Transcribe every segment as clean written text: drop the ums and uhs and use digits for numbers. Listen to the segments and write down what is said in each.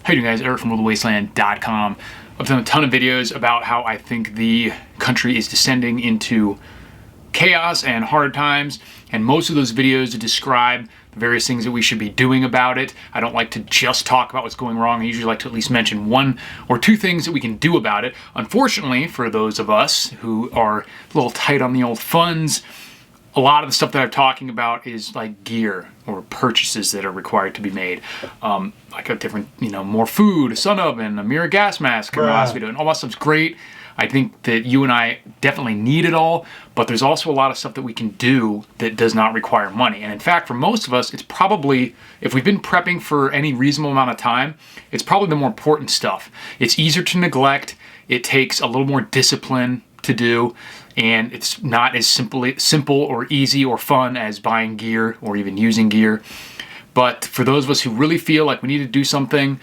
How you doing, guys? Eric from worldofwasteland.com. I've done a ton of videos about how I think the country is descending into chaos and hard times, and most of those videos describe the various things that we should be doing about it. I don't like to just talk about what's going wrong. I usually like to at least mention one or two things that we can do about it. Unfortunately, for those of us who are a little tight on the old funds, a lot of the stuff that I'm talking about is like gear or purchases that are required to be made. Like a different, more food, a sun oven, a mirror gas mask, and all that stuff's great. I think that you and I definitely need it all, but there's also a lot of stuff that we can do that does not require money. And in fact, for most of us, it's probably, if we've been prepping for any reasonable amount of time, it's probably the more important stuff. It's easier to neglect. It takes a little more discipline to do, and it's not as simple or easy or fun as buying gear or even using gear. But for those of us who really feel like we need to do something,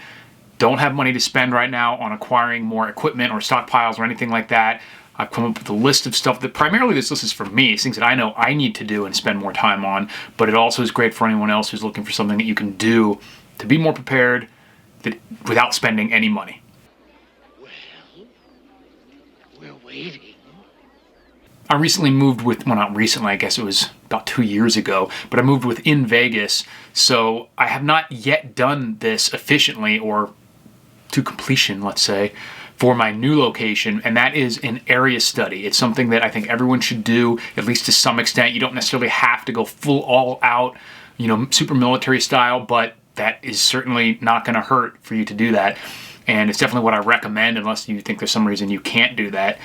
don't have money to spend right now on acquiring more equipment or stockpiles or anything like that, I've come up with a list of stuff that primarily this list is for me. It's things that I know I need to do and spend more time on, but it also is great for anyone else who's looking for something that you can do to be more prepared without spending any money. Well, we're waiting. I recently moved with, well, not recently, I guess it was about 2 years ago, but I moved within Vegas, so I have not yet done this efficiently or to completion, let's say, for my new location, and that is an area study. It's something that I think everyone should do, at least to some extent. You don't necessarily have to go full all out, super military style, but that is certainly not going to hurt for you to do that. And it's definitely what I recommend, unless you think there's some reason you can't do that.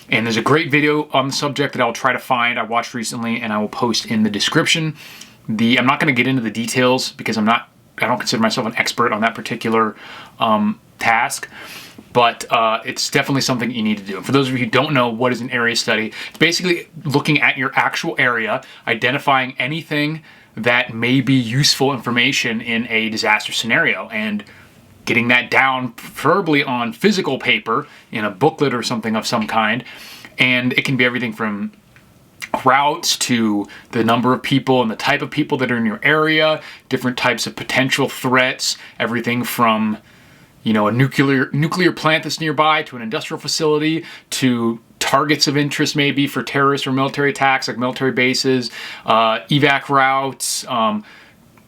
And there's a great video on the subject that I'll try to find. I watched recently, and I will post in the description. I'm not going to get into the details because I don't consider myself an expert on that particular task, but it's definitely something you need to do. And for those of you who don't know what is an area study, it's basically looking at your actual area, identifying anything that may be useful information in a disaster scenario, and getting that down, preferably on physical paper in a booklet or something of some kind. And it can be everything from routes to the number of people and the type of people that are in your area, different types of potential threats, everything from a nuclear plant that's nearby to an industrial facility to targets of interest maybe for terrorist or military attacks like military bases, evac routes,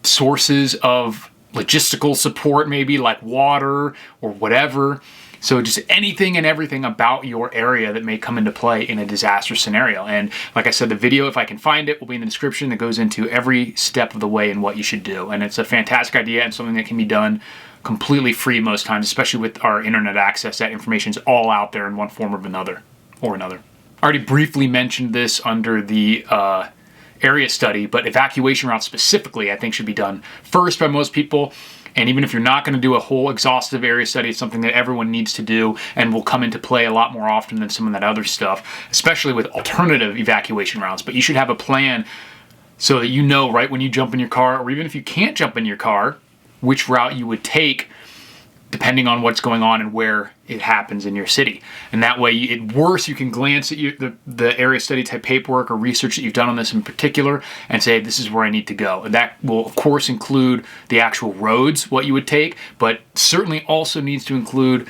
sources of logistical support maybe like water or whatever. So just anything and everything about your area that may come into play in a disaster scenario. And like I said, the video, if I can find it, will be in the description, that goes into every step of the way and what you should do. And it's a fantastic idea and something that can be done completely free most times, especially with our internet access. That information is all out there in one form or another. I already briefly mentioned this under the area study, but evacuation routes specifically I think should be done first by most people. And even if you're not going to do a whole exhaustive area study, it's something that everyone needs to do and will come into play a lot more often than some of that other stuff, especially with alternative evacuation routes. But you should have a plan so that you know right when you jump in your car, or even if you can't jump in your car, which route you would take depending on what's going on and where it happens in your city. And that way, at worst, you can glance at the area study type paperwork or research that you've done on this in particular and say, this is where I need to go. And that will, of course, include the actual roads, what you would take, but certainly also needs to include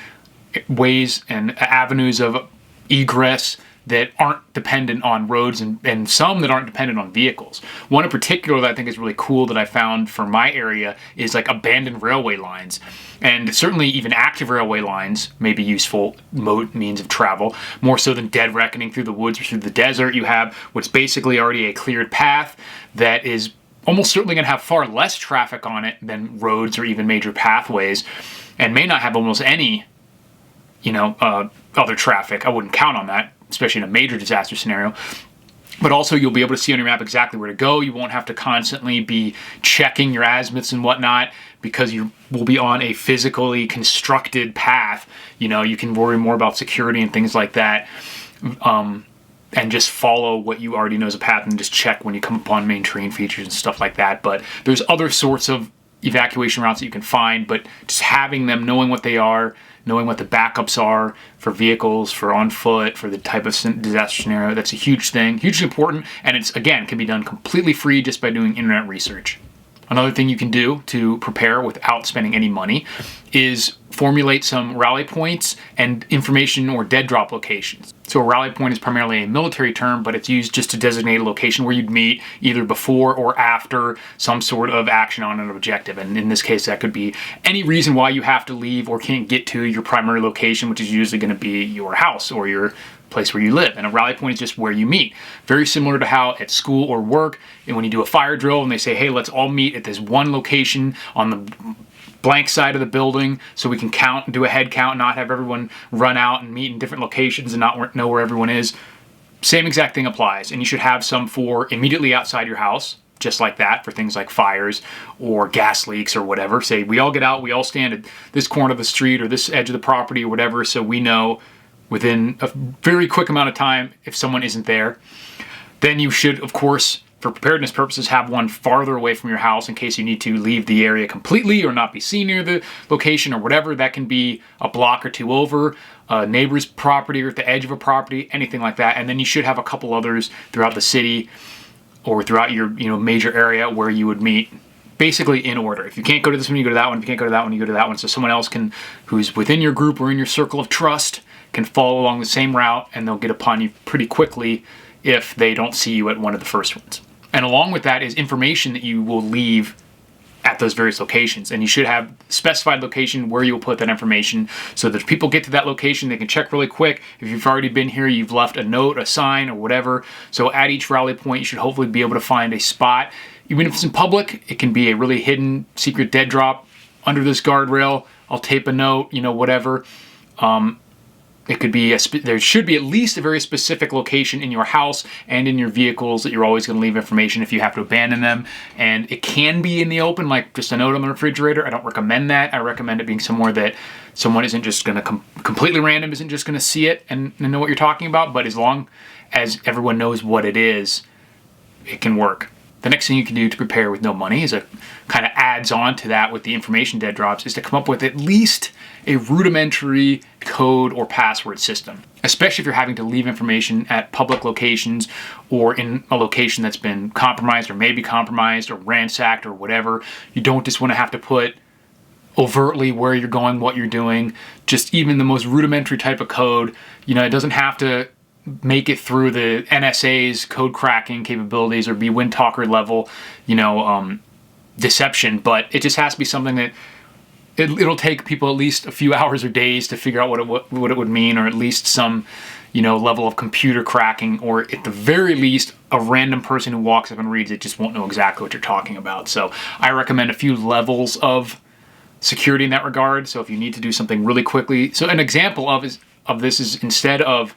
ways and avenues of egress that aren't dependent on roads and some that aren't dependent on vehicles. One in particular that I think is really cool that I found for my area is like abandoned railway lines. And certainly even active railway lines may be useful means of travel, more so than dead reckoning through the woods or through the desert. You have what's basically already a cleared path that is almost certainly going to have far less traffic on it than roads or even major pathways, and may not have almost any other traffic. I wouldn't count on that, especially in a major disaster scenario. But also you'll be able to see on your map exactly where to go. You won't have to constantly be checking your azimuths and whatnot because you will be on a physically constructed path. You can worry more about security and things like that, and just follow what you already know as a path and just check when you come upon main terrain features and stuff like that. But there's other sorts of evacuation routes that you can find, but just having them, knowing what they are, knowing what the backups are for vehicles, for on foot, for the type of disaster scenario, that's a huge thing, hugely important, and it's, again, can be done completely free just by doing internet research. Another thing you can do to prepare without spending any money is formulate some rally points and information or dead drop locations. So a rally point is primarily a military term, but it's used just to designate a location where you'd meet either before or after some sort of action on an objective. And in this case, that could be any reason why you have to leave or can't get to your primary location, which is usually going to be your house or your place where you live. And a rally point is just where you meet. Very similar to how at school or work, and when you do a fire drill and they say, hey, let's all meet at this one location on the blank side of the building so we can count and do a head count, not have everyone run out and meet in different locations and not know where everyone is. Same exact thing applies. And you should have some for immediately outside your house, just like that, for things like fires or gas leaks or whatever. Say we all get out, we all stand at this corner of the street or this edge of the property or whatever, so we know within a very quick amount of time if someone isn't there. Then you should, of course, for preparedness purposes, have one farther away from your house in case you need to leave the area completely or not be seen near the location or whatever. That can be a block or two over, a neighbor's property or at the edge of a property, anything like that. And then you should have a couple others throughout the city or throughout your major area where you would meet, basically in order. If you can't go to this one, you go to that one. If you can't go to that one, you go to that one. So someone else who's within your group or in your circle of trust can follow along the same route, and they'll get upon you pretty quickly if they don't see you at one of the first ones. And along with that is information that you will leave at those various locations. And you should have specified location where you'll put that information so that if people get to that location, they can check really quick. If you've already been here, you've left a note, a sign, or whatever. So at each rally point, you should hopefully be able to find a spot. Even if it's in public, it can be a really hidden secret dead drop under this guardrail. I'll tape a note, whatever. It could be, there should be at least a very specific location in your house and in your vehicles that you're always going to leave information if you have to abandon them. And it can be in the open, like just a note on the refrigerator. I don't recommend that. I recommend it being somewhere that someone isn't just going to completely random, isn't just going to see it and know what you're talking about. But as long as everyone knows what it is, it can work. The next thing you can do to prepare with no money is kind of adds on to that with the information dead drops is to come up with at least a rudimentary code or password system, especially if you're having to leave information at public locations or in a location that's been compromised or maybe compromised or ransacked or whatever. You don't just want to have to put overtly where you're going, what you're doing, just even the most rudimentary type of code. It doesn't have to make it through the NSA's code cracking capabilities or be Windtalker level, deception, but it just has to be something that it'll take people at least a few hours or days to figure out what it would mean, or at least some, level of computer cracking, or at the very least, a random person who walks up and reads it just won't know exactly what you're talking about. So I recommend a few levels of security in that regard. So if you need to do something really quickly, so an example of this is instead of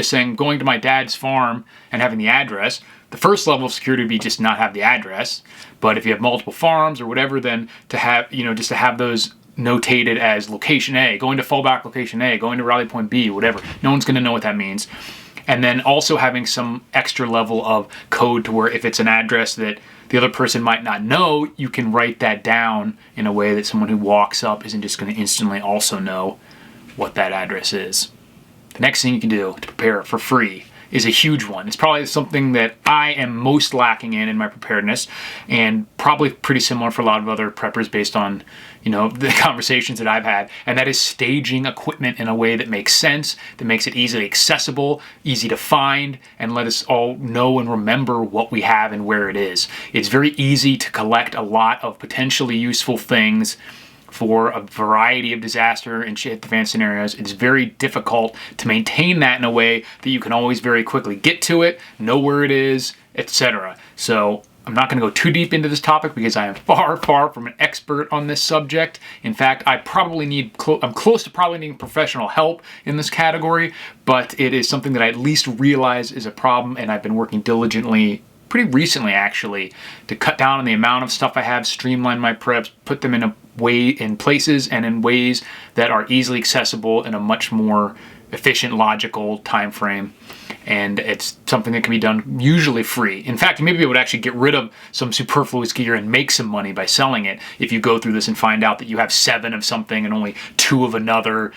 saying going to my dad's farm and having the address, the first level of security would be just not have the address. But if you have multiple farms or whatever, then to have, just to have those notated as location A, going to fallback location A, going to rally point B, whatever. No one's going to know what that means. And then also having some extra level of code to where if it's an address that the other person might not know, you can write that down in a way that someone who walks up isn't just going to instantly also know what that address is. The next thing you can do to prepare for free is a huge one. It's probably something that I am most lacking in my preparedness, and probably pretty similar for a lot of other preppers based on, the conversations that I've had, and that is staging equipment in a way that makes sense, that makes it easily accessible, easy to find, and let us all know and remember what we have and where it is. It's very easy to collect a lot of potentially useful things for a variety of disaster and shit the fan scenarios. It's very difficult to maintain that in a way that you can always very quickly get to it, know where it is, etc. So I'm not going to go too deep into this topic because I am far, far from an expert on this subject. In fact, I'm close to probably needing professional help in this category, but it is something that I at least realize is a problem, and I've been working diligently pretty recently actually to cut down on the amount of stuff I have, streamline my preps, put them in places and in ways that are easily accessible in a much more efficient, logical time frame. And it's something that can be done usually free. In fact, you may be able to actually get rid of some superfluous gear and make some money by selling it if you go through this and find out that you have 7 of something and only 2 of another,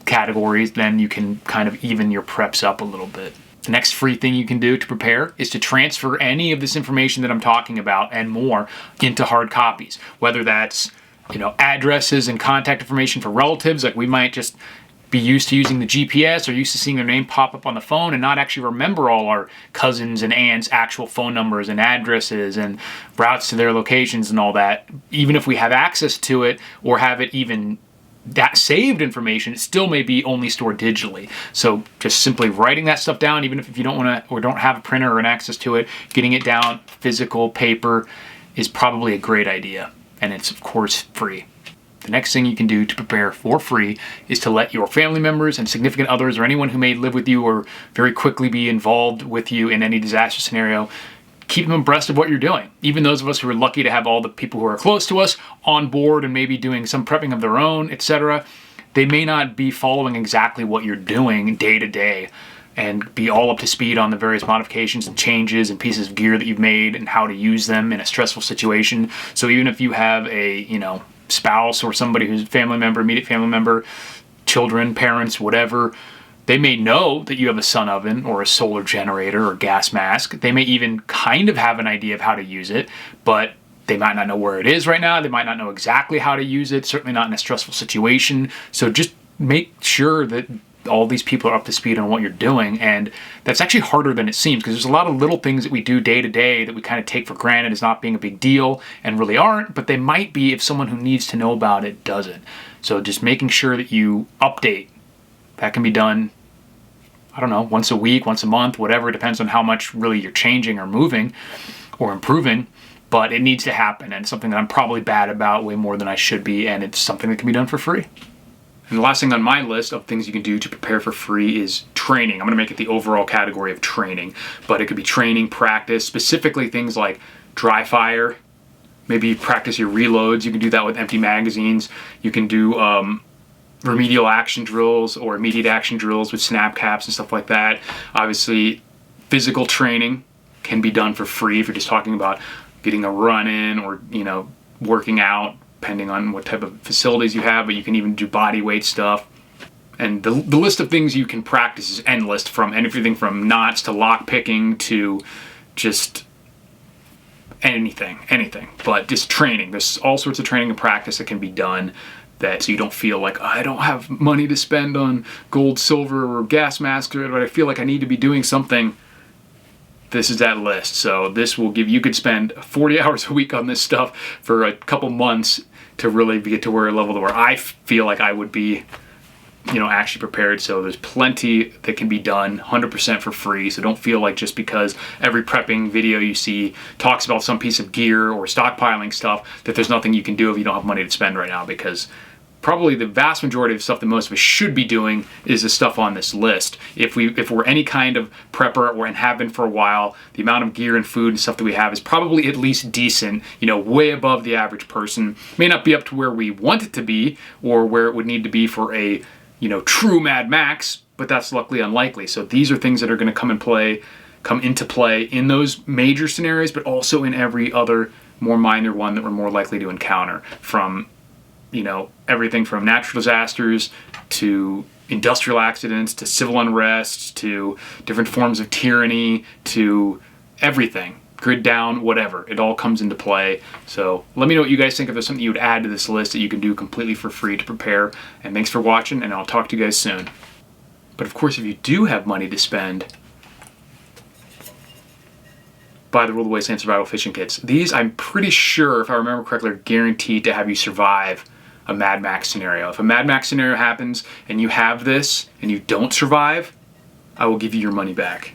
categories. Then you can kind of even your preps up a little bit. The next free thing you can do to prepare is to transfer any of this information that I'm talking about and more into hard copies. Whether that's, addresses and contact information for relatives, like we might just be used to using the GPS or used to seeing their name pop up on the phone and not actually remember all our cousins and aunts' actual phone numbers and addresses and routes to their locations and all that. Even if we have access to it or have it even that saved information, it still may be only stored digitally. So just simply writing that stuff down, even if you don't want to or don't have a printer or an access to it, getting it down physical paper is probably a great idea. And it's of course free. The next thing you can do to prepare for free is to let your family members and significant others or anyone who may live with you or very quickly be involved with you in any disaster scenario, keep them abreast of what you're doing. Even those of us who are lucky to have all the people who are close to us on board and maybe doing some prepping of their own, etc., they may not be following exactly what you're doing day to day and be all up to speed on the various modifications and changes and pieces of gear that you've made and how to use them in a stressful situation. So even if you have a, spouse or somebody who's a family member, immediate family member, children, parents, whatever, they may know that you have a sun oven or a solar generator or gas mask. They may even kind of have an idea of how to use it, but they might not know where it is right now. They might not know exactly how to use it, certainly not in a stressful situation. So just make sure that all these people are up to speed on what you're doing. And that's actually harder than it seems, because there's a lot of little things that we do day to day that we kind of take for granted as not being a big deal and really aren't, but they might be if someone who needs to know about it doesn't. So just making sure that you update. That can be done, I don't know, once a week, once a month, whatever. It depends on how much really you're changing or moving or improving. But it needs to happen, and it's something that I'm probably bad about way more than I should be, and it's something that can be done for free. And the last thing on my list of things you can do to prepare for free is training. I'm going to make it the overall category of training, but it could be training, practice, specifically things like dry fire. Maybe practice your reloads. You can do that with empty magazines. You can do remedial action drills or immediate action drills with snap caps and stuff like that. Obviously, physical training can be done for free if you're just talking about getting a run in or, working out, depending on what type of facilities you have, but you can even do body weight stuff. And the list of things you can practice is endless, from everything from knots to lock picking to just anything. But just training. There's all sorts of training and practice that can be done so you don't feel like, I don't have money to spend on gold, silver, or gas masks, but I feel like I need to be doing something. This is that list. So this will you could spend 40 hours a week on this stuff for a couple months to really get to a level where I feel like I would be, actually prepared. So there's plenty that can be done 100% for free. So don't feel like just because every prepping video you see talks about some piece of gear or stockpiling stuff that there's nothing you can do if you don't have money to spend right now, because probably the vast majority of stuff that most of us should be doing is the stuff on this list. If we're any kind of prepper and have been for a while, the amount of gear and food and stuff that we have is probably at least decent, way above the average person. May not be up to where we want it to be or where it would need to be for a, true Mad Max, but that's luckily unlikely. So these are things that are going to come into play in those major scenarios, but also in every other more minor one that we're more likely to encounter, from everything from natural disasters to industrial accidents to civil unrest to different forms of tyranny to everything, grid down, whatever. It all comes into play. So let me know what you guys think. If there's something you would add to this list that you can do completely for free to prepare. And thanks for watching, and I'll talk to you guys soon. But of course, if you do have money to spend, buy the World Away Sand Survival Fishing Kits. These, I'm pretty sure, if I remember correctly, are guaranteed to have you survive a Mad Max scenario. If a Mad Max scenario happens and you have this and you don't survive, I will give you your money back.